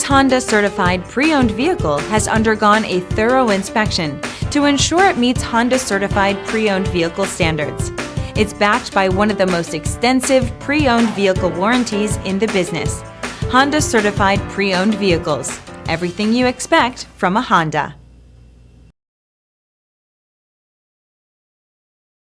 This Honda certified pre-owned vehicle has undergone a thorough inspection to ensure it meets Honda certified pre-owned vehicle standards. It's backed by one of the most extensive pre-owned vehicle warranties in the business. Honda certified pre-owned vehicles. Everything you expect from a Honda.